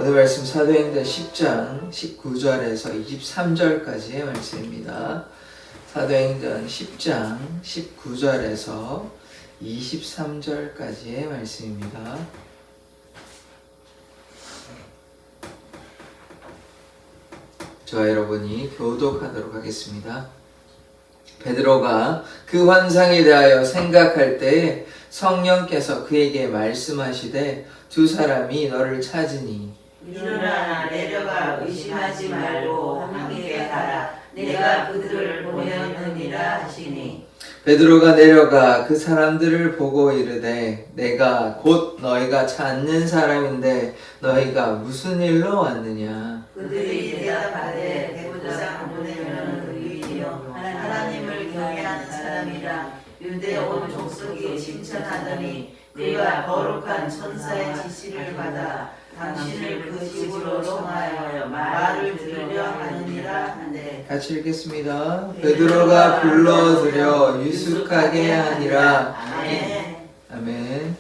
오늘 말씀 사도행전 10장 19절에서 23절까지의 말씀입니다. 사도행전 10장 19절에서 23절까지의 말씀입니다. 저와 여러분이 교독하도록 하겠습니다. 베드로가 그 환상에 대하여 생각할 때에 성령께서 그에게 말씀하시되 두 사람이 너를 찾으니 일어나 내려가 의심하지 말고 함께 가라. 내가 그들을 보내었느니라 하시니. 베드로가 내려가 그 사람들을 보고 이르되 내가 곧 너희가 찾는 사람인데 너희가 무슨 일로 왔느냐. 그들이 대답하되 백부장 보내면 의인이요 하나님을 경외하는 사람이라. 유대 온 족속이 칭찬하더니 네가 거룩한 천사의 지시를 받아 당신을 그 집으로 청하여 말을 들으려 하느니라 한데. 같이 읽겠습니다. 베드로가 불러들여 유숙하게 하니라. 아멘. 아멘.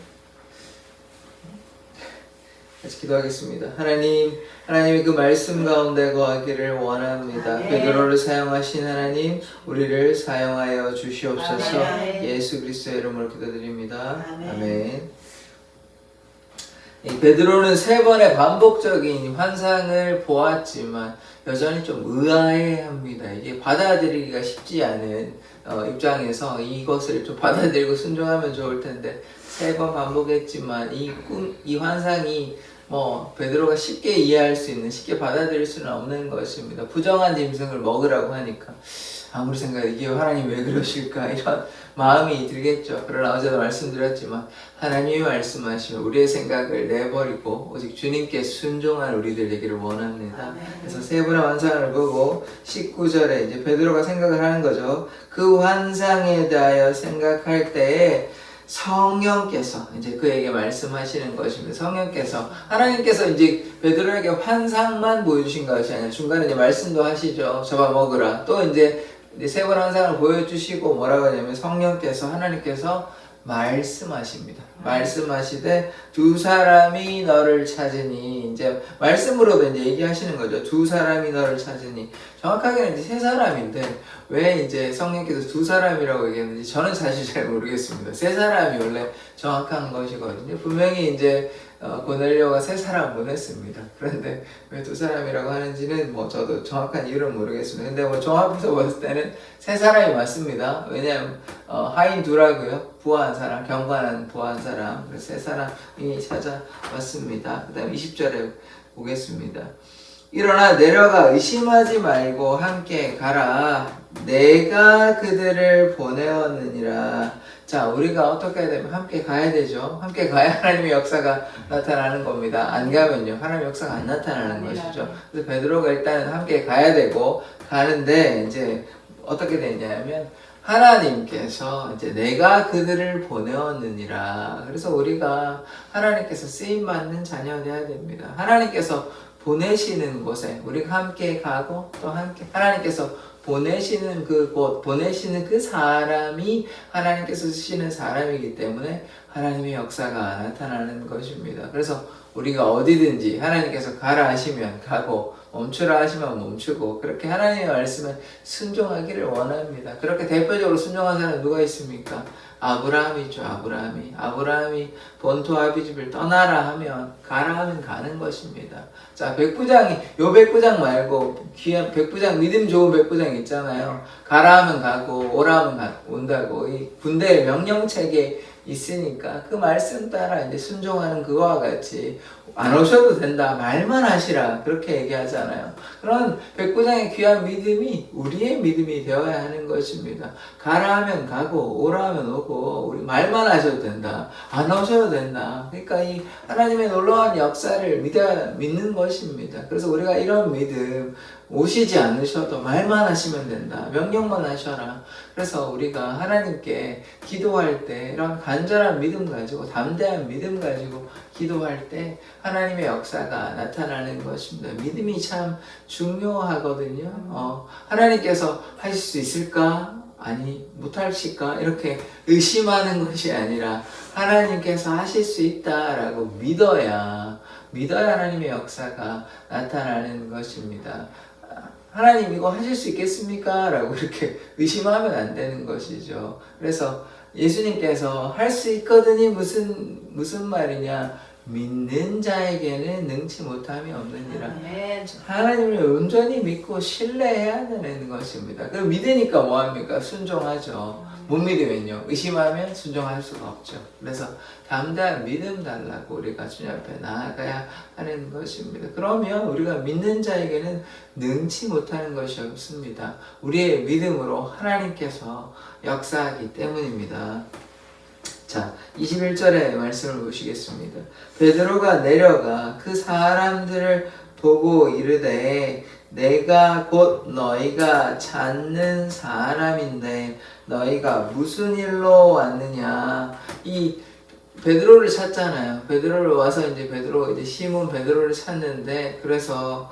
같이 기도하겠습니다. 하나님이 그 말씀 가운데 거하기를 원합니다. 아멘. 베드로를 사용하신 하나님, 우리를 사용하여 주시옵소서. 아멘. 예수 그리스도의 이름으로 기도드립니다. 아멘. 아멘. 이 베드로는 세 번의 반복적인 환상을 보았지만 여전히 좀 의아해합니다. 이게 받아들이기가 쉽지 않은 입장에서 이것을 좀 받아들이고 순종하면 좋을 텐데 세 번 반복했지만 이 환상이 베드로가 쉽게 이해할 수 있는, 쉽게 받아들일 수는 없는 것입니다. 부정한 짐승을 먹으라고 하니까 아무리 생각해도 이게 하나님 왜 그러실까 이런 마음이 들겠죠. 그러나 어제도 말씀드렸지만 하나님이 말씀하시면 우리의 생각을 내버리고 오직 주님께 순종한 우리들 되기를 원합니다. 그래서 세 번의 환상을 보고 19절에 이제 베드로가 생각을 하는 거죠. 그 환상에 대하여 생각할 때에 성령께서 이제 그에게 말씀하시는 것입니다. 성령께서, 하나님께서 이제 베드로에게 환상만 보여주신 것이 아니라 중간에 이제 말씀도 하시죠. 잡아먹으라. 또 이제 세 번 환상을 보여주시고 뭐라고 하냐면 성령께서, 하나님께서 말씀하십니다. 말씀하시되 두 사람이 너를 찾으니, 이제 말씀으로도 이제 얘기하시는 거죠. 두 사람이 너를 찾으니. 정확하게는 이제 세 사람인데 왜 이제 성령께서 두 사람이라고 얘기했는지 저는 사실 잘 모르겠습니다. 세 사람이 원래 정확한 것이거든요. 분명히 이제 고넬료가 세 사람 보냈습니다. 그런데 왜 두 사람이라고 하는지는 저도 정확한 이유는 모르겠습니다. 근데 종합해서 봤을 때는 세 사람이 맞습니다. 왜냐하면 하인 두라고요. 부화한 사람, 경건한 부화한 사람. 그래서 세 사람이 찾아왔습니다. 그 다음 20절에 보겠습니다. 일어나 내려가 의심하지 말고 함께 가라. 내가 그들을 보내었느니라. 자, 우리가 어떻게 해야 되면 함께 가야 되죠. 함께 가야 하나님의 역사가 나타나는 겁니다. 안 가면요, 하나님의 역사가 안 나타나는 것이죠. 그래서 베드로가 일단은 함께 가야 되고, 가는데 이제 어떻게 되냐면 하나님께서 이제 내가 그들을 보내었느니라. 그래서 우리가 하나님께서 쓰임 받는 자녀 되어야 됩니다. 하나님께서 보내시는 곳에 우리가 함께 가고 또 함께 하나님께서 보내시는 그곳, 보내시는 그 사람이 하나님께서 쓰시는 사람이기 때문에 하나님의 역사가 나타나는 것입니다. 그래서 우리가 어디든지 하나님께서 가라 하시면 가고 멈추라 하시면 멈추고 그렇게 하나님의 말씀에 순종하기를 원합니다. 그렇게 대표적으로 순종한 사람은 누가 있습니까? 아브라함이죠. 아브라함이 본토 아비집을 떠나라 하면 가라 하면 가는 것입니다. 자, 요 백부장 말고 귀한 백부장, 믿음 좋은 백부장 있잖아요. 가라 하면 가고 오라 하면 온다고 이 군대의 명령체계 있으니까 그 말씀 따라 이제 순종하는 그거와 같이 안 오셔도 된다, 말만 하시라, 그렇게 얘기하잖아요. 그런 백부장의 귀한 믿음이 우리의 믿음이 되어야 하는 것입니다. 가라 하면 가고 오라 하면 오고 우리 말만 하셔도 된다, 안 오셔도 된다. 그러니까 이 하나님의 놀라운 역사를 믿는 것입니다. 그래서 우리가 이런 믿음, 오시지 않으셔도 말만 하시면 된다, 명령만 하셔라. 그래서 우리가 하나님께 기도할 때 이런 간절한 믿음 가지고 담대한 믿음 가지고 기도할 때 하나님의 역사가 나타나는 것입니다. 믿음이 참 중요하거든요. 하나님께서 하실 수 있을까? 아니 못하실까? 이렇게 의심하는 것이 아니라 하나님께서 하실 수 있다라고 믿어야 하나님의 역사가 나타나는 것입니다. 하나님 이거 하실 수 있겠습니까? 라고 이렇게 의심하면 안 되는 것이죠. 그래서 예수님께서 할 수 있거든이 무슨 말이냐? 믿는 자에게는 능치 못함이 없느니라. 아멘. 하나님을 온전히 믿고 신뢰해야 되는 것입니다. 그 믿으니까 뭐합니까? 순종하죠. 못 믿으면요, 의심하면 순종할 수가 없죠. 그래서 담대한 믿음 달라고 우리가 주님 앞에 나아가야 하는 것입니다. 그러면 우리가 믿는 자에게는 능치 못하는 것이 없습니다. 우리의 믿음으로 하나님께서 역사하기 때문입니다. 자, 21절의 말씀을 보시겠습니다. 베드로가 내려가 그 사람들을 보고 이르되 내가 곧 너희가 찾는 사람인데 너희가 무슨 일로 왔느냐. 이 베드로를 찾잖아요. 베드로를 와서 이제 시몬 베드로를 찾는데, 그래서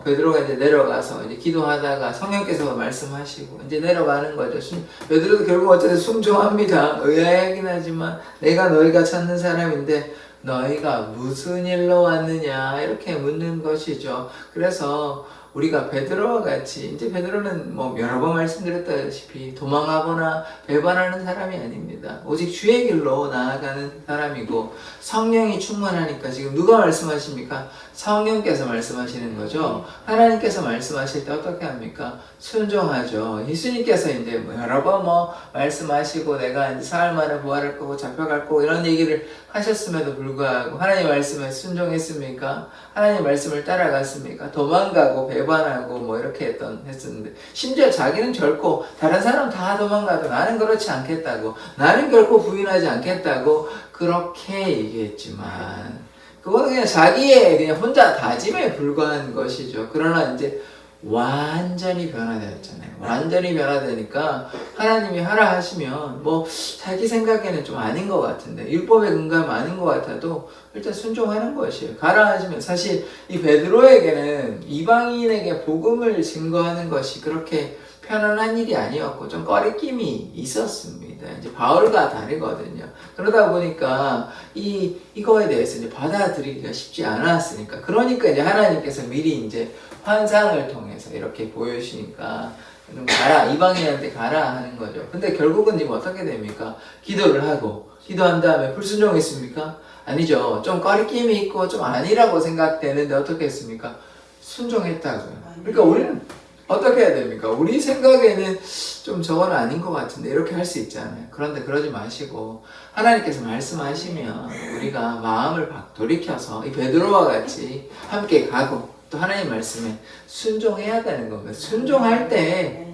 베드로가 이제 내려가서 이제 기도하다가 성령께서 말씀하시고 이제 내려가는 거죠. 베드로도 결국 어쨌든 순종합니다. 의아하긴 하지만 내가 너희가 찾는 사람인데 너희가 무슨 일로 왔느냐 이렇게 묻는 것이죠. 그래서 우리가 베드로와 같이, 이제 베드로는 뭐 여러 번 말씀드렸다시피 도망하거나 배반하는 사람이 아닙니다. 오직 주의 길로 나아가는 사람이고, 성령이 충만하니까 지금 누가 말씀하십니까? 성령께서 말씀하시는 거죠. 하나님께서 말씀하실 때 어떻게 합니까? 순종하죠. 예수님께서 이제 뭐 여러 번 말씀하시고 내가 이제 사흘 만에 부활할 거고 잡혀갈 거고 이런 얘기를 하셨음에도 불구하고 하나님 말씀에 순종했습니까? 하나님 말씀을 따라갔습니까? 도망가고 배반하고 뭐 이렇게 했었는데, 심지어 자기는 결코 다른 사람 다 도망가도 나는 그렇지 않겠다고, 나는 결코 부인하지 않겠다고 그렇게 얘기했지만, 그거는 그냥 자기의 그냥 혼자 다짐에 불과한 것이죠. 그러나 이제 완전히 변화되었잖아요. 완전히 변화되니까 하나님이 하라 하시면 뭐 자기 생각에는 좀 아닌 것 같은데, 율법에 근거하면 아닌 것 같아도 일단 순종하는 것이에요. 가라 하시면, 사실 이 베드로에게는 이방인에게 복음을 증거하는 것이 그렇게 편안한 일이 아니었고 좀 꺼리낌이 있었습니다. 이제 바울과 다르거든요. 그러다 보니까 이거에 대해서 이제 받아들이기가 쉽지 않았으니까, 그러니까 이제 하나님께서 미리 이제 환상을 통해서 이렇게 보여주시니까 좀 가라, 이방인한테 가라 하는 거죠. 근데 결국은 지금 어떻게 됩니까? 기도를 하고, 기도한 다음에 불순종했습니까? 아니죠. 좀 꺼리낌이 있고 좀 아니라고 생각되는데 어떻게 했습니까? 순종했다고요. 그러니까 우리는 어떻게 해야 됩니까? 우리 생각에는 좀 저건 아닌 것 같은데 이렇게 할 수 있잖아요. 그런데 그러지 마시고 하나님께서 말씀하시면 우리가 마음을 돌이켜서 이 베드로와 같이 함께 가고 또 하나님 말씀에 순종해야 되는 겁니다. 순종할 때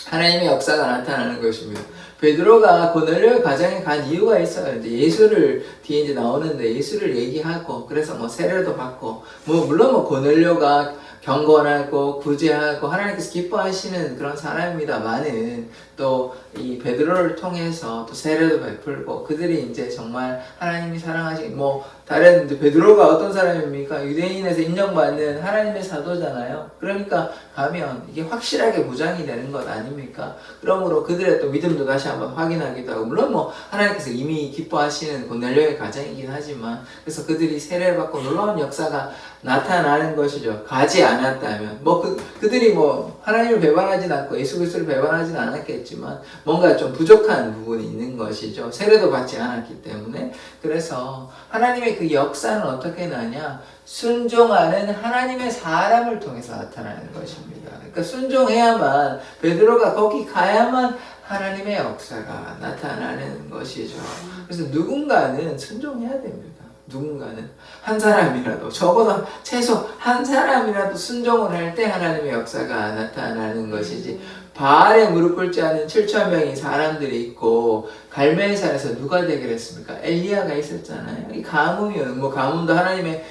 하나님의 역사가 나타나는 것입니다. 베드로가 고넬료의 가정에 간 이유가 있어요. 이제 예수를 뒤에 이제 나오는데 예수를 얘기하고, 그래서 뭐 세례도 받고, 뭐 물론 뭐 고넬료가 경건하고 구제하고 하나님께서 기뻐하시는 그런 사람입니다만은, 또 이 베드로를 통해서 또 세례도 베풀고, 그들이 이제 정말 하나님이 사랑하신, 뭐 다른 이제 베드로가 어떤 사람입니까? 유대인에서 인정받는 하나님의 사도잖아요. 그러니까 가면 이게 확실하게 보장이 되는 것 아닙니까? 그러므로 그들의 또 믿음도 다시 한번 확인하기도 하고, 물론 뭐 하나님께서 이미 기뻐하시는 고넬료의 가정이긴 하지만, 그래서 그들이 세례를 받고 놀라운 역사가 나타나는 것이죠. 가지 않았다면 뭐 그들이 뭐 하나님을 배반하진 않고 예수 그리스도를 배반하진 않았겠지만 뭔가 좀 부족한 부분이 있는 것이죠. 세례도 받지 않았기 때문에. 그래서 하나님의 그 역사는 어떻게 나냐? 순종하는 하나님의 사람을 통해서 나타나는 것입니다. 그러니까 순종해야만, 베드로가 거기 가야만 하나님의 역사가 나타나는 것이죠. 그래서 누군가는 순종해야 됩니다. 누군가는 한 사람이라도, 적어도 최소 한 사람이라도 순종을 할 때 하나님의 역사가 나타나는 것이지, 바알에 무릎 꿇지 않은 7,000명의 사람들이 있고 갈멜산에서 누가 대결했습니까? 엘리야가 있었잖아요. 이 가뭄이요. 뭐 가뭄도 하나님의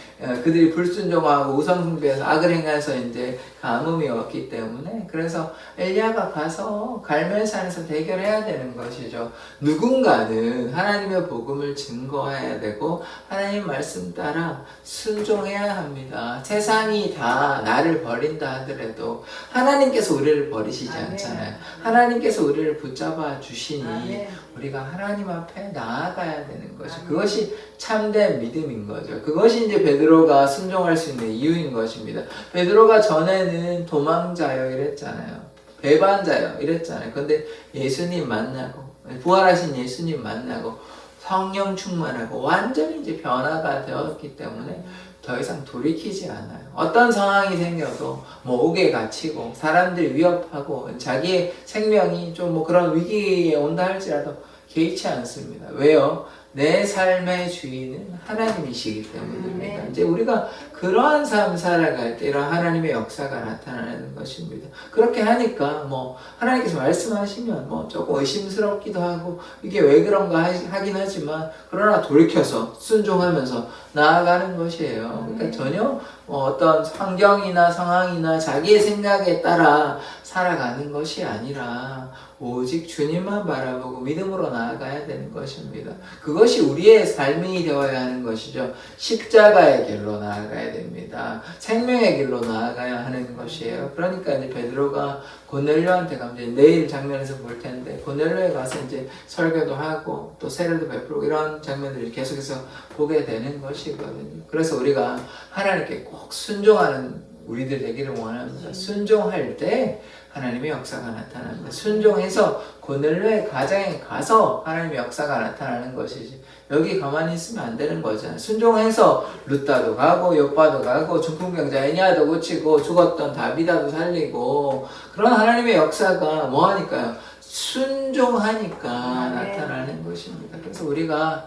그들이 불순종하고 우상숭배해서 악을 행해서 이제 가뭄이 왔기 때문에 그래서 엘리야가 가서 갈멜산에서 대결해야 되는 것이죠. 누군가는 하나님의 복음을 증거해야 되고 하나님 말씀 따라 순종해야 합니다. 세상이 다 나를 버린다 하더라도 하나님께서 우리를 버리시지 않잖아요. 하나님께서 우리를 붙잡아 주시니 우리가 하나님 앞에 나아가야 되는 거죠. 그것이 참된 믿음인 거죠. 그것이 이제 베드로가 순종할 수 있는 이유인 것입니다. 베드로가 전에는 도망자요 이랬잖아요. 배반자요 이랬잖아요. 근데 예수님 만나고 부활하신 예수님 만나고 성령 충만하고 완전히 이제 변화가 되었기 때문에 더 이상 돌이키지 않아요. 어떤 상황이 생겨도 뭐 옥에 갇히고 사람들이 위협하고 자기의 생명이 좀 뭐 그런 위기에 온다 할지라도 개의치 않습니다. 왜요? 내 삶의 주인은 하나님이시기 때문입니다. 이제 우리가 그러한 삶 살아갈 때 이런 하나님의 역사가 나타나는 것입니다. 그렇게 하니까 뭐 하나님께서 말씀하시면 뭐 조금 의심스럽기도 하고 이게 왜 그런가 하긴 하지만 그러나 돌이켜서 순종하면서 나아가는 것이에요. 그러니까 전혀 어떤 환경이나 상황이나 자기의 생각에 따라 살아가는 것이 아니라 오직 주님만 바라보고 믿음으로 나아가야 되는 것입니다. 그것이 우리의 삶이 되어야 하는 것이죠. 십자가의 길로 나아가야 됩니다. 생명의 길로 나아가야 하는 것이에요. 그러니까 이제 베드로가 고넬료한테 가면 이제 내일 장면에서 볼 텐데 고넬료에 가서 이제 설교도 하고 또 세례도 베풀고 이런 장면들을 계속해서 보게 되는 것이거든요. 그래서 우리가 하나님께 꼭 순종하는 우리들 되기를 원합니다. 순종할 때 하나님의 역사가 나타납니다. 순종해서 고넬료의 가정에 가서 하나님의 역사가 나타나는 것이지 여기 가만히 있으면 안 되는 거잖아요. 순종해서 룻다도 가고 욥바도 가고 중풍병자 애니아도 고치고 죽었던 다비다도 살리고 그런 하나님의 역사가 뭐 하니까요? 순종하니까 나타나는 것입니다. 그래서 우리가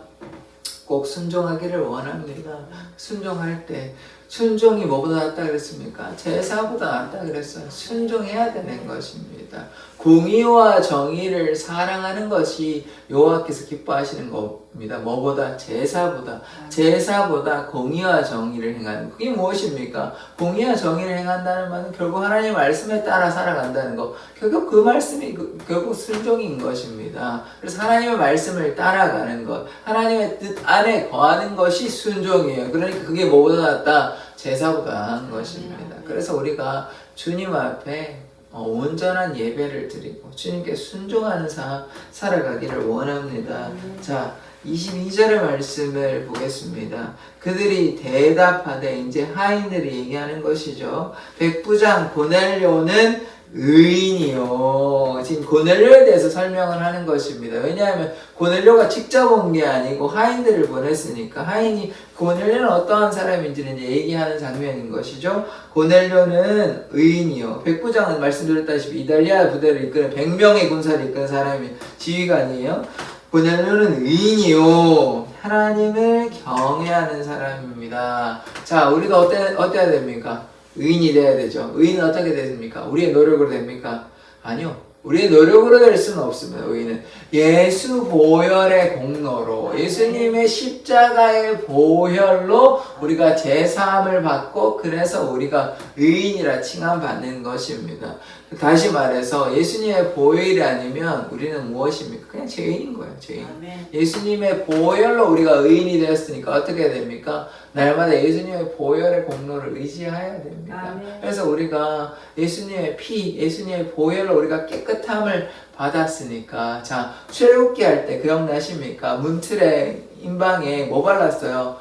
꼭 순종하기를 원합니다. 순종할 때 순종이 뭐보다 낫다 그랬습니까? 제사보다 낫다 그랬어요. 순종해야 되는 것입니다. 공의와 정의를 사랑하는 것이 여호와께서 기뻐하시는 겁니다. 뭐보다? 제사보다 공의와 정의를 행하는 것. 그게 무엇입니까? 공의와 정의를 행한다는 말은 결국 하나님의 말씀에 따라 살아간다는 것. 결국 그 말씀이 결국 순종인 것입니다. 그래서 하나님의 말씀을 따라가는 것, 하나님의 뜻 안에 거하는 것이 순종이에요. 그러니까 그게 뭐보다 낫다? 제사보다 나은 것입니다. 그래서 우리가 주님 앞에 온전한 예배를 드리고 주님께 순종하는 삶 살아가기를 원합니다. 자, 22절의 말씀을 보겠습니다. 그들이 대답하되 이제 하인들이 얘기하는 것이죠. 백부장 고넬료는 의인이요. 지금 고넬료에 대해서 설명을 하는 것입니다. 왜냐하면 고넬료가 직접 온 게 아니고 하인들을 보냈으니까 하인이 고넬료는 어떠한 사람인지는 이제 얘기하는 장면인 것이죠. 고넬료는 의인이요. 백부장은 말씀드렸다시피 이달리아 부대를 이끄는 100명의 군사를 이끄는 사람이 지휘관이에요. 고넬료는 의인이요. 하나님을 경외하는 사람입니다. 자, 우리도 어때야 됩니까? 의인이 돼야 되죠. 의인은 어떻게 됩니까? 우리의 노력으로 됩니까? 아니요. 우리의 노력으로 될 수는 없습니다. 의인은 예수 보혈의 공로로 예수님의 십자가의 보혈로 우리가 제사함을 받고 그래서 우리가 의인이라 칭함받는 것입니다. 다시 말해서 예수님의 보혈이 아니면 우리는 무엇입니까? 그냥 죄인인 거예요. 죄인. 예수님의 보혈로 우리가 의인이 되었으니까 어떻게 됩니까? 날마다 예수님의 보혈의 공로를 의지해야 됩니다. 그래서 우리가 예수님의 피, 예수님의 보혈로 우리가 깨끗함을 받았으니까 자, 출애굽기 할 때 기억나십니까? 문틀에 인방에 뭐 발랐어요?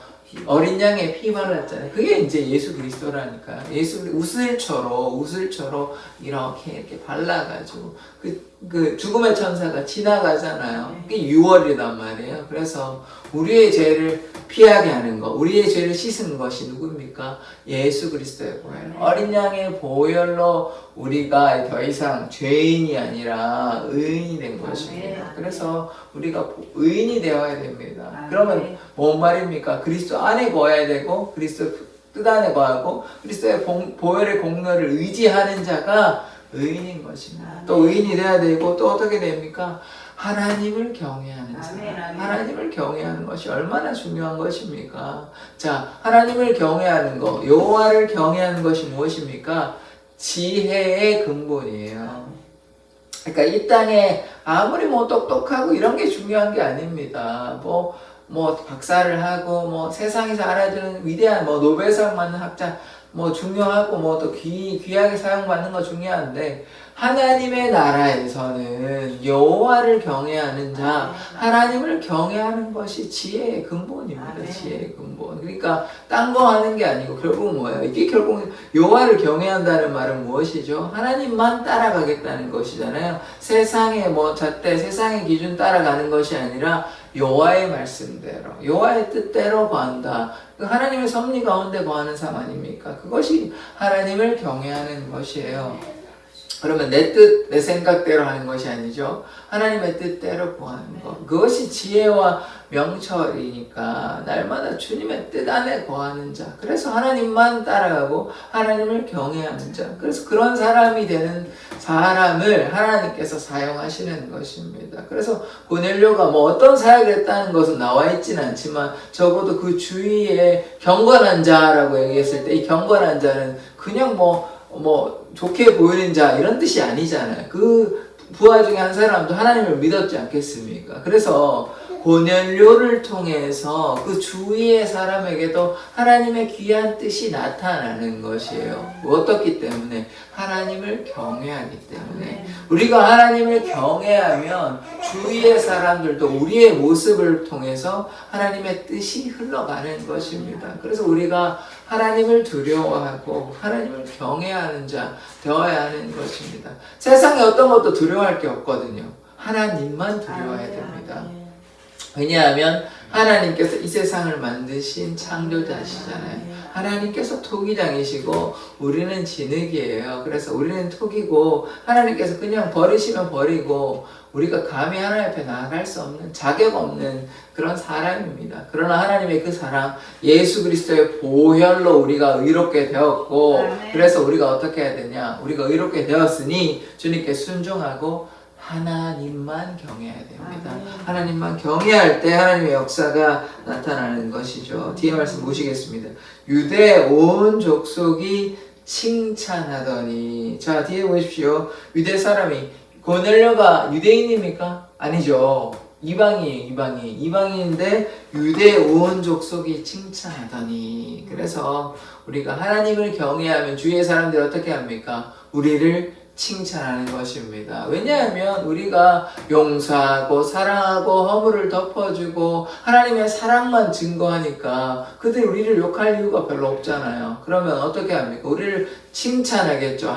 어린 양의 피 발랐잖아요. 그게 이제 예수 그리스도라니까요. 예수 우슬초로 이렇게 발라가지고 그 죽음의 천사가 지나가잖아요. 그게 유월이란 말이에요. 그래서 우리의 죄를 피하게 하는 것, 우리의 죄를 씻은 것이 누굽니까? 예수 그리스도의 보혈. 어린 양의 보혈로 우리가 더 이상 죄인이 아니라 의인이 된 것입니다. 그래서 우리가 의인이 되어야 됩니다. 그러면 뭔 말입니까? 그리스도 안에 거해야 되고 그리스도 뜻 안에 거하고 그리스도의 보혈의 공로를 의지하는 자가 의인인 것입니다. 또 의인이 돼야 되고 또 어떻게 됩니까? 하나님을 경외하는 자. 아멘, 아멘. 하나님을 경외하는 것이 얼마나 중요한 것입니까? 자, 하나님을 경외하는 것, 여호와를 경외하는 것이 무엇입니까? 지혜의 근본이에요. 그러니까 이 땅에 아무리 뭐 똑똑하고 이런 게 중요한 게 아닙니다. 뭐 박사를 하고 뭐 세상에서 알아주는 위대한 뭐 노벨상 받는 학자 뭐 중요하고 뭐 또 귀하게 사용받는 거 중요한데 하나님의 나라에서는 여호와를 경외하는 자, 하나님을 경외하는 것이 지혜의 근본입니다. 아멘. 지혜의 근본. 그러니까 딴 거 하는 게 아니고 결국은 뭐예요? 이게 결국 여호와를 경외한다는 말은 무엇이죠? 하나님만 따라가겠다는 것이잖아요. 세상의 뭐 잣대, 세상의 기준 따라가는 것이 아니라 여호와의 말씀대로, 여호와의 뜻대로 거한다. 하나님의 섭리 가운데 거하는 삶 아닙니까? 그것이 하나님을 경외하는 것이에요. 그러면 내 뜻, 내 생각대로 하는 것이 아니죠. 하나님의 뜻대로 거하는 것. 그것이 지혜와 명철이니까 날마다 주님의 뜻 안에 거하는 자. 그래서 하나님만 따라가고 하나님을 경외하는 자. 그래서 그런 사람이 되는 사람을 하나님께서 사용하시는 것입니다. 그래서 고넬료가 뭐 어떤 사역을 했다는 것은 나와 있지는 않지만 적어도 그 주위에 경건한 자라고 얘기했을 때 이 경건한 자는 그냥 뭐 좋게 보이는 자 이런 뜻이 아니잖아요. 그 부하 중에 한 사람도 하나님을 믿었지 않겠습니까? 그래서 고넬료를 통해서 그 주위의 사람에게도 하나님의 귀한 뜻이 나타나는 것이에요. 어떻기 때문에? 하나님을 경외하기 때문에. 우리가 하나님을 경외하면 주위의 사람들도 우리의 모습을 통해서 하나님의 뜻이 흘러가는 것입니다. 그래서 우리가 하나님을 두려워하고 하나님을 경외하는 자 되어야 하는 것입니다. 세상에 어떤 것도 두려워할 게 없거든요. 하나님만 두려워해야 됩니다. 왜냐하면 하나님께서 이 세상을 만드신 창조자시잖아요. 하나님께서 토기장이시고 우리는 진흙이에요. 그래서 우리는 토기고 하나님께서 그냥 버리시면 버리고 우리가 감히 하나님 앞에 나아갈 수 없는 자격 없는 그런 사람입니다. 그러나 하나님의 그 사랑 예수 그리스도의 보혈로 우리가 의롭게 되었고 그래서 우리가 어떻게 해야 되냐? 우리가 의롭게 되었으니 주님께 순종하고 하나님만 경외해야 됩니다. 하나님만 경외할 때 하나님의 역사가 나타나는 것이죠. 뒤에 말씀 보시겠습니다. 유대 온 족속이 칭찬하더니 자 뒤에 보십시오. 유대 사람이 고넬료가 유대인입니까? 아니죠. 이방인인데 유대 온 족속이 칭찬하더니 그래서 우리가 하나님을 경외하면 주위의 사람들이 어떻게 합니까? 우리를 칭찬하는 것입니다. 왜냐하면 우리가 용서하고 사랑하고 허물을 덮어주고 하나님의 사랑만 증거하니까 그들이 우리를 욕할 이유가 별로 없잖아요. 그러면 어떻게 합니까? 우리를 칭찬하겠죠.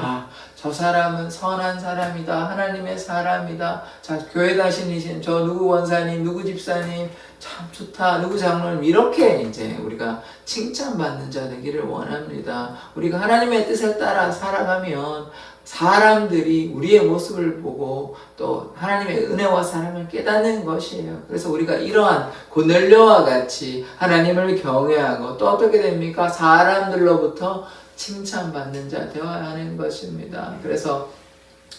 저 사람은 선한 사람이다. 하나님의 사람이다. 자, 교회 다니신 저 누구 원사님, 누구 집사님 참 좋다. 누구 장로님 이렇게 이제 우리가 칭찬받는 자 되기를 원합니다. 우리가 하나님의 뜻에 따라 살아가면 사람들이 우리의 모습을 보고 또 하나님의 은혜와 사랑을 깨닫는 것이에요. 그래서 우리가 이러한 고넬료와 같이 하나님을 경외하고 또 어떻게 됩니까? 사람들로부터 칭찬받는 자 되어야 하는 것입니다. 그래서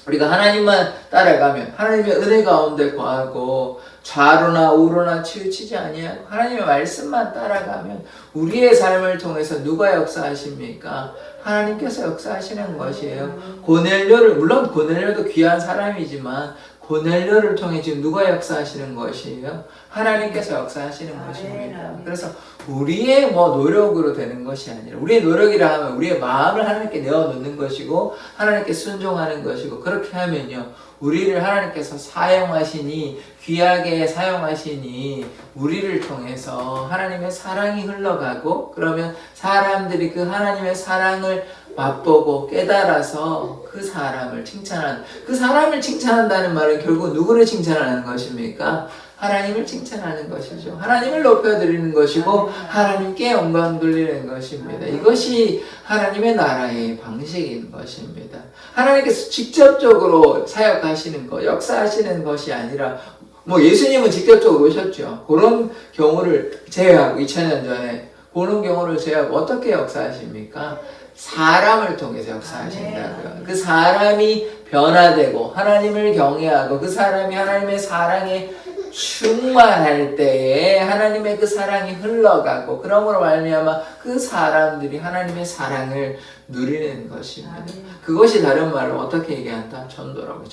우리가 하나님만 따라가면 하나님의 은혜 가운데 거하고 좌로나 우로나 치우치지 아니하고 하나님의 말씀만 따라가면 우리의 삶을 통해서 누가 역사하십니까? 하나님께서 역사하시는 것이에요. 물론 고넬료도 귀한 사람이지만 고넬료를 통해 지금 누가 역사하시는 것이에요? 하나님께서 역사하시는 것입니다. 그래서 우리의 노력으로 되는 것이 아니라 우리의 노력이라 하면 우리의 마음을 하나님께 내어놓는 것이고 하나님께 순종하는 것이고 그렇게 하면요 우리를 하나님께서 사용하시니 귀하게 사용하시니 우리를 통해서 하나님의 사랑이 흘러가고 그러면 사람들이 그 하나님의 사랑을 맛보고 깨달아서 그 사람을 칭찬한다는 말은 결국 누구를 칭찬하는 것입니까? 하나님을 칭찬하는 것이죠. 하나님을 높여드리는 것이고 하나님께 영광 돌리는 것입니다. 이것이 하나님의 나라의 방식인 것입니다. 하나님께서 직접적으로 사역하시는 것, 역사하시는 것이 아니라 예수님은 직접적으로 오셨죠. 그런 경우를 제외하고 2000년 전에 그런 경우를 제외하고 어떻게 역사하십니까? 사람을 통해서 역사하신다고요. 그 사람이 변화되고 하나님을 경외하고 그 사람이 하나님의 사랑에 충만할 때에 하나님의 그 사랑이 흘러가고 그러므로 말미암아 그 사람들이 하나님의 사랑을 누리는 것입니다. 그것이 다른 말로 어떻게 얘기한다? 전도라고.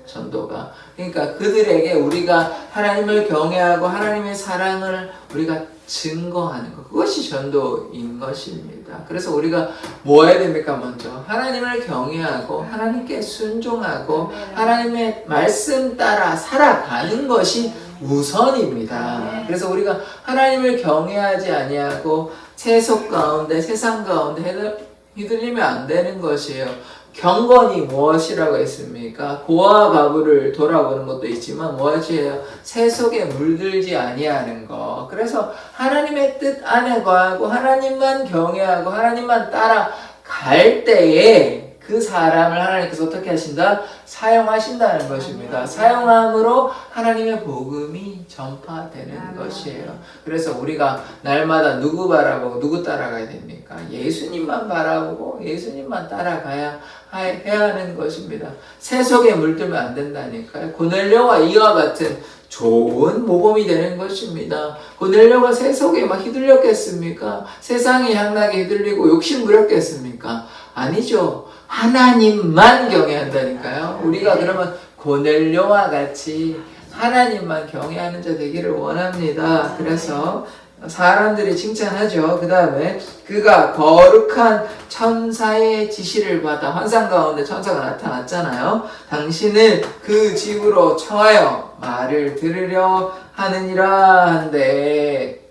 전도가. 그러니까 그들에게 우리가 하나님을 경외하고 하나님의 사랑을 우리가 증거하는 것. 그것이 전도인 것입니다. 그래서 우리가 뭐 해야 됩니까? 먼저 하나님을 경외하고 하나님께 순종하고 하나님의 말씀 따라 살아가는 것이 우선입니다. 그래서 우리가 하나님을 경외하지 아니하고 세속 가운데 세상 가운데 휘둘리면 안 되는 것이에요. 경건이 무엇이라고 했습니까? 고와 가부를 돌아보는 것도 있지만 무엇이에요? 세속에 물들지 아니하는 것. 그래서 하나님의 뜻 안에 거하고 하나님만 경외하고 하나님만 따라갈 때에 그 사람을 하나님께서 어떻게 하신다? 사용하신다는 것입니다. 사용함으로 하나님의 복음이 전파되는 것이에요. 그래서 우리가 날마다 누구 바라보고 누구 따라가야 됩니까? 예수님만 바라보고 예수님만 따라가야 해야 하는 것입니다. 세속에 물들면 안 된다니까요. 고넬료와 이와 같은 좋은 모범이 되는 것입니다. 고넬료가 세속에 막 휘둘렸겠습니까? 세상에 향락에 휘둘리고 욕심 부렸겠습니까? 아니죠. 하나님만 경외한다니까요. 우리가 그러면 고넬료와 같이 하나님만 경외하는 자 되기를 원합니다. 그래서 사람들이 칭찬하죠. 그 다음에 그가 거룩한 천사의 지시를 받아 환상 가운데 천사가 나타났잖아요. 당신은 그 집으로 청하여 말을 들으려 하느니라 한데,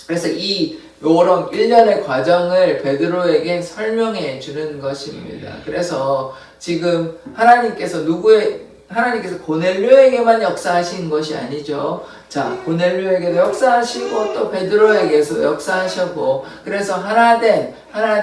그래서 요런 일련의 과정을 베드로에게 설명해 주는 것입니다. 그래서 지금 하나님께서 고넬료에게만 역사하신 것이 아니죠. 자, 고넬료에게도 역사하시고 또 베드로에게도 역사하셨고, 그래서 하나된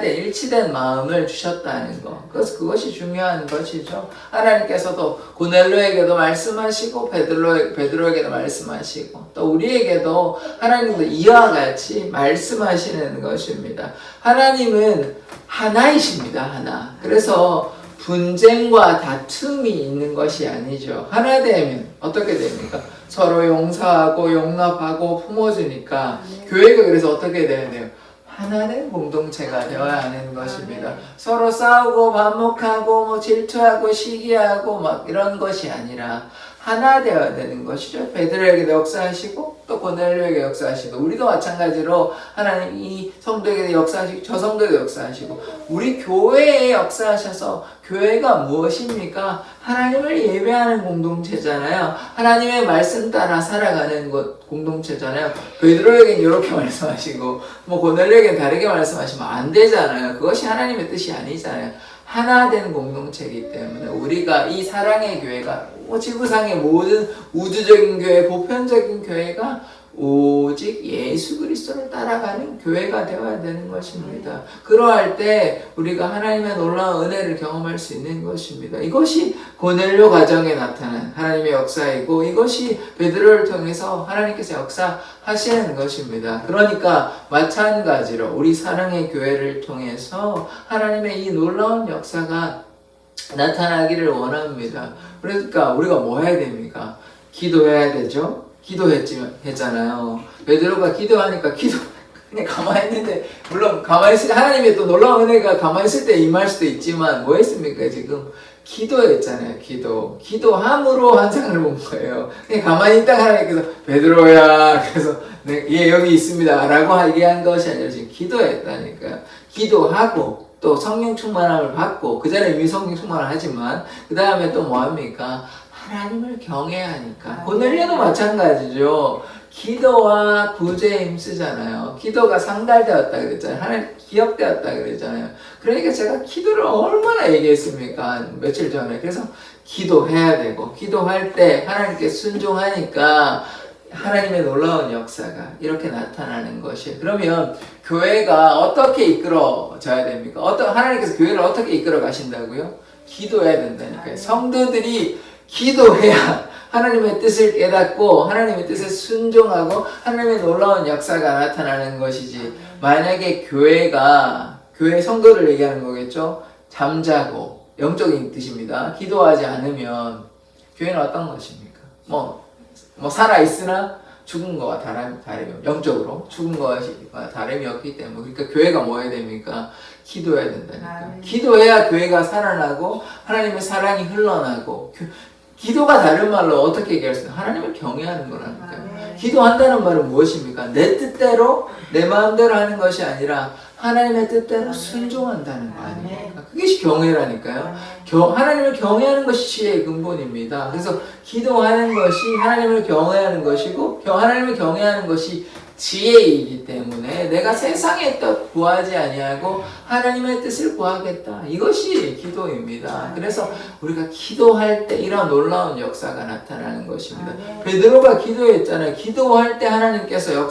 일치된 마음을 주셨다는 것. 그것이 중요한 것이죠. 하나님께서도 고넬료에게도 말씀하시고 베드로에게도 말씀하시고 또 우리에게도 하나님도 이와 같이 말씀하시는 것입니다. 하나님은 하나이십니다. 하나. 그래서 분쟁과 다툼이 있는 것이 아니죠. 하나 되면 어떻게 됩니까? 서로 용서하고 용납하고 품어주니까 교회가 그래서 어떻게 돼야 돼요? 하나된 공동체가 되어야 하는 것입니다. 서로 싸우고 반목하고 질투하고 시기하고 막 이런 것이 아니라 하나 되어야 되는 것이죠. 베드로에게도 역사하시고 또 고넬료에게 역사하시고 우리도 마찬가지로 하나님 이 성도에게도 역사하시고 저 성도에게도 역사하시고 우리 교회에 역사하셔서 교회가 무엇입니까? 하나님을 예배하는 공동체잖아요. 하나님의 말씀 따라 살아가는 것 공동체잖아요. 베드로에게는 이렇게 말씀하시고 고넬료에게는 다르게 말씀하시면 안 되잖아요. 그것이 하나님의 뜻이 아니잖아요. 하나 된 공동체이기 때문에 우리가 이 사랑의 교회가 지구상의 모든 우주적인 교회, 보편적인 교회가 오직 예수 그리스도를 따라가는 교회가 되어야 되는 것입니다. 그러할 때 우리가 하나님의 놀라운 은혜를 경험할 수 있는 것입니다. 이것이 고넬료 가정에 나타난 하나님의 역사이고 이것이 베드로를 통해서 하나님께서 역사하시는 것입니다. 그러니까 마찬가지로 우리 사랑의 교회를 통해서 하나님의 이 놀라운 역사가 나타나기를 원합니다. 그러니까 우리가 뭐 해야 됩니까? 기도해야 되죠? 기도했잖아요. 베드로가 기도하니까 그냥 가만히 있는데, 물론 가만히 있을 때 하나님의 또 놀라운 은혜가 가만히 있을 때 임할 수도 있지만 뭐 했습니까? 지금 기도했잖아요. 기도함으로 환상을 본 거예요. 그냥 가만히 있다가 하나님께서 베드로야, 그래서 예 여기 있습니다 라고 얘기한 것이 아니라 지금 기도했다니까요. 기도하고 또 성령 충만함을 받고, 그 전에 이미 성령 충만을 하지만 그 다음에 또 뭐합니까? 하나님을 경외하니까. 고넬료도 마찬가지죠. 기도와 구제에 힘쓰잖아요. 기도가 상달되었다 그랬잖아요. 하나님 기억되었다 그랬잖아요. 그러니까 제가 기도를 얼마나 얘기했습니까? 며칠 전에. 그래서 기도해야 되고, 기도할 때 하나님께 순종하니까 하나님의 놀라운 역사가 이렇게 나타나는 것이에요. 그러면 교회가 어떻게 이끌어져야 됩니까? 하나님께서 교회를 어떻게 이끌어 가신다고요? 기도해야 된다니까요. 성도들이 기도해야 하나님의 뜻을 깨닫고 하나님의 뜻에 순종하고 하나님의 놀라운 역사가 나타나는 것이지, 만약에 교회가 교회 성도를 얘기하는 거겠죠. 잠자고 영적인 뜻입니다. 기도하지 않으면 교회는 어떤 것입니까? 뭐 살아있으나 죽은 거와 다름이 영적으로 죽은 거와 다름이 없기 때문에 그러니까 교회가 뭐 해야 됩니까? 기도해야 된다니까. 기도해야 교회가 살아나고 하나님의 사랑이 흘러나고 기도가 다른 말로 어떻게 얘기할 수 있나요? 하나님을 경외하는 거라니까요. 기도한다는 말은 무엇입니까? 내 뜻대로 내 마음대로 하는 것이 아니라 하나님의 뜻대로 순종한다는 거 아닙니까? 그게 경외라니까요. 하나님을 경외하는 것이 지혜의 근본입니다. 그래서 기도하는 것이 하나님을 경외하는 것이고 하나님을 경외하는 것이 지혜이기 때문에 내가 세상의 뜻 구하지 아니하고 하나님의 뜻을 구하겠다. 이것이 기도입니다. 그래서 우리가 기도할 때 이런 놀라운 역사가 나타나는 것입니다. 베드로가 기도했잖아요. 기도할 때 하나님께서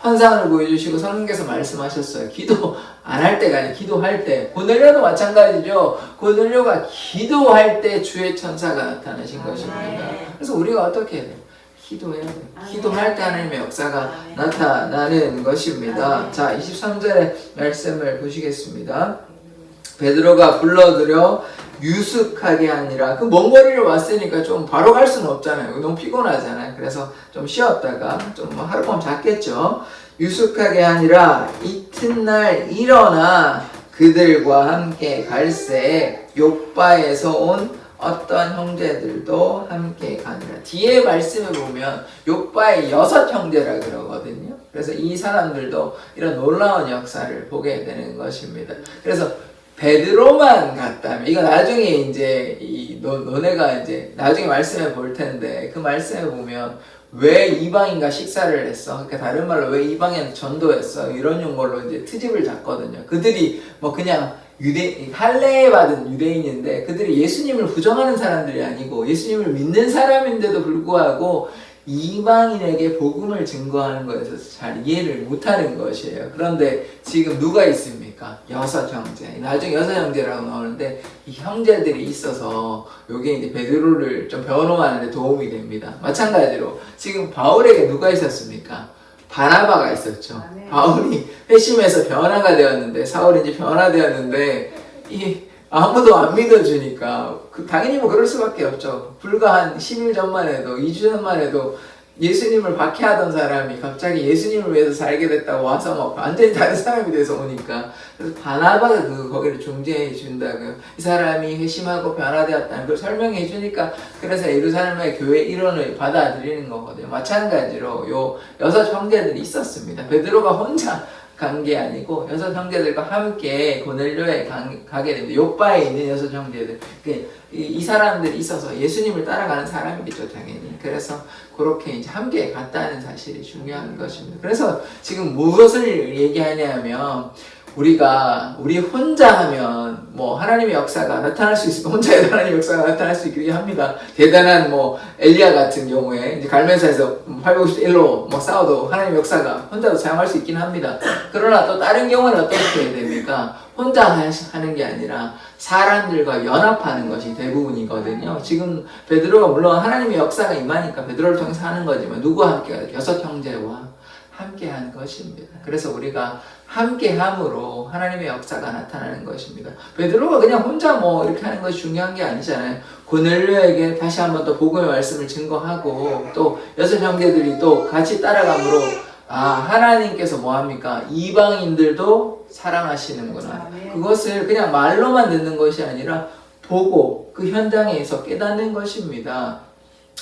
환상을 보여주시고 성령께서 말씀하셨어요. 기도 안 할 때가 아니라 기도할 때. 고넬료도 마찬가지죠. 고넬료가 기도할 때 주의 천사가 나타나신 것입니다. 그래서 우리가 어떻게 해야 돼요? 기도해야 돼요. 기도할 때 하나님의 역사가 나타나는 것입니다. 자, 23절의 말씀을 보시겠습니다. 베드로가 불러들여 유숙하게 하니라. 그 먼 거리를 왔으니까 좀 바로 갈 수는 없잖아요. 너무 피곤하잖아요. 그래서 좀 쉬었다가 좀 하룻밤 잤겠죠. 유숙하게 하니라. 이튿날 일어나 그들과 함께 갈새 욥바에서 온 어떤 형제들도 함께 가니라. 뒤에 말씀을 보면 욥바의 6 형제라 그러거든요. 그래서 이 사람들도 이런 놀라운 역사를 보게 되는 것입니다. 그래서 베드로만 갔다면 이거 나중에 이제 너네가 이제 나중에 말씀해 볼 텐데 그 말씀에 보면 왜 이방인과 식사를 했어? 그러니까 다른 말로 왜 이방인 전도했어? 이런 용어로 이제 트집을 잡거든요. 그들이 뭐 그냥 할례 받은 유대인인데 그들이 예수님을 부정하는 사람들이 아니고 예수님을 믿는 사람인데도 불구하고 이방인에게 복음을 증거하는 것에서 잘 이해를 못하는 것이에요. 그런데 지금 누가 있습니까? 6 형제. 나중에 6 형제라고 나오는데 이 형제들이 있어서 요게 이제 베드로를 좀 변호하는 데 도움이 됩니다. 마찬가지로 지금 바울에게 누가 있었습니까? 바나바가 있었죠. 바울이 회심해서 변화가 되었는데 사울이 이제 변화되었는데 아무도 안 믿어주니까 당연히 뭐 그럴 수밖에 없죠. 불과 한 10일 전만 해도 2주 전만 해도 예수님을 박해하던 사람이 갑자기 예수님을 위해서 살게 됐다고 와서 막 완전히 다른 사람이 돼서 오니까 그래서 바나바가 거기를 중재해 준다고요. 이 사람이 회심하고 변화되었다는 걸 설명해 주니까 그래서 예루살렘의 교회 일원을 받아들이는 거거든요. 마찬가지로 요 6 형제들이 있었습니다. 베드로가 혼자 간 게 아니고 6 형제들과 함께 고넬료에 가게 됩니다. 욥바에 있는 6 형제들. 이 사람들이 있어서 예수님을 따라가는 사람이겠죠, 당연히. 그래서 그렇게 이제 함께 갔다는 사실이 중요한 것입니다. 그래서 지금 무엇을 얘기하냐면 우리 혼자 하면 뭐 하나님의 역사가 나타날 수 있을 혼자 해도 하나님의 역사가 나타날 수 있긴 합니다. 대단한 뭐 엘리야 같은 경우에 이제 갈멜사에서 851로 뭐 싸워도 하나님의 역사가 혼자도 사용할 수 있긴 합니다. 그러나 또 다른 경우는 어떻게 해야 됩니까? 혼자 하는 게 아니라 사람들과 연합하는 것이 대부분이거든요. 지금 베드로가 물론 하나님의 역사가 임하니까 베드로를 통해서 하는 거지만 누구와 함께 가요? 6 형제와 함께 하는 것입니다. 그래서 우리가 함께 함으로 하나님의 역사가 나타나는 것입니다. 베드로가 그냥 혼자 뭐 이렇게 하는 것이 중요한 게 아니잖아요. 고넬료에게 다시 한번 또 복음의 말씀을 증거하고 또 6 형제들이 또 같이 따라감으로 하나님께서 뭐합니까? 이방인들도 사랑하시는구나. 그것을 그냥 말로만 듣는 것이 아니라 보고 그 현장에서 깨닫는 것입니다.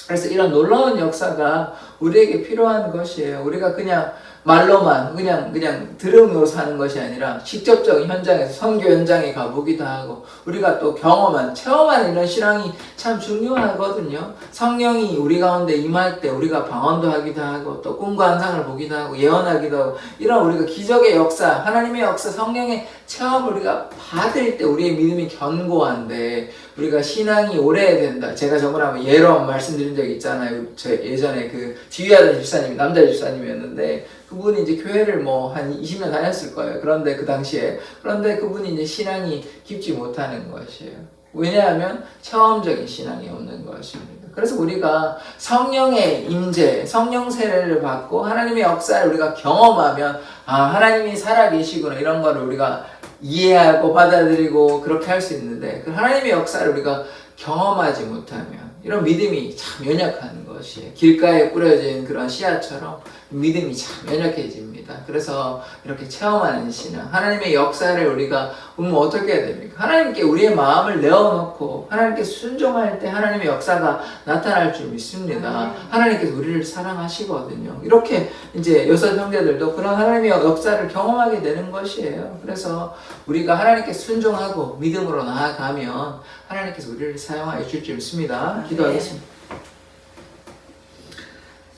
그래서 이런 놀라운 역사가 우리에게 필요한 것이에요. 우리가 그냥 말로만 그냥 들음으로 사는 것이 아니라 직접적인 현장에서 선교 현장에 가보기도 하고 우리가 또 체험하는 이런 신앙이 참 중요하거든요. 성령이 우리 가운데 임할 때 우리가 방언도 하기도 하고 또 꿈과 환상을 보기도 하고 예언하기도 하고 이런 우리가 기적의 역사, 하나님의 역사, 성령의 체험을 우리가 받을 때 우리의 믿음이 견고한데 우리가 신앙이 오래된다. 제가 저번에 한번 예로 한번 말씀드린 적이 있잖아요. 제 예전에 그 지휘하던 집사님이 남자 집사님이었는데 그분이 이제 교회를 뭐 한 20년 다녔을 거예요. 그런데 그분이 이제 신앙이 깊지 못하는 것이에요. 왜냐하면 체험적인 신앙이 없는 것입니다. 그래서 우리가 성령의 임재, 성령 세례를 받고 하나님의 역사를 우리가 경험하면 하나님이 살아계시구나 이런 거를 우리가 이해하고 받아들이고 그렇게 할 수 있는데 그 하나님의 역사를 우리가 경험하지 못하면 이런 믿음이 참 연약한 것이에요. 길가에 뿌려진 그런 씨앗처럼 믿음이 참 연약해집니다. 그래서 이렇게 체험하는 신앙, 하나님의 역사를 우리가 보면 어떻게 해야 됩니까? 하나님께 우리의 마음을 내어놓고 하나님께 순종할 때 하나님의 역사가 나타날 줄 믿습니다. 하나님께서 우리를 사랑하시거든요. 이렇게 이제 여섯 형제들도 그런 하나님의 역사를 경험하게 되는 것이에요. 그래서 우리가 하나님께 순종하고 믿음으로 나아가면 하나님께서 우리를 사용하여 줄 줄 믿습니다. 기도하겠습니다.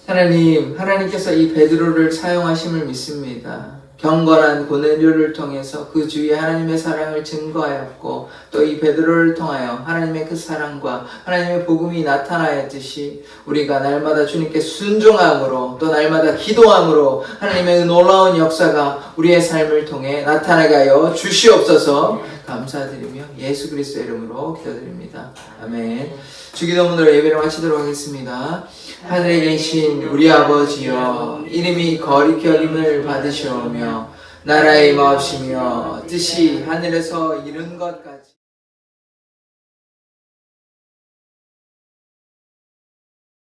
하나님께서 이 베드로를 사용하심을 믿습니다. 경건한 고넬료를 통해서 그 주위에 하나님의 사랑을 증거하였고 또 이 베드로를 통하여 하나님의 그 사랑과 하나님의 복음이 나타나였듯이 우리가 날마다 주님께 순종함으로 또 날마다 기도함으로 하나님의 그 놀라운 역사가 우리의 삶을 통해 나타나게 하여 주시옵소서. 감사드리며 예수 그리스도의 이름으로 기도드립니다. 아멘. 주기도문으로 예배를 마치도록 하겠습니다. 하늘에 계신 우리 아버지여, 이름이 거룩히 여김을 받으시오며 나라의 임하옵시며 뜻이 하늘에서 이룬 것 같이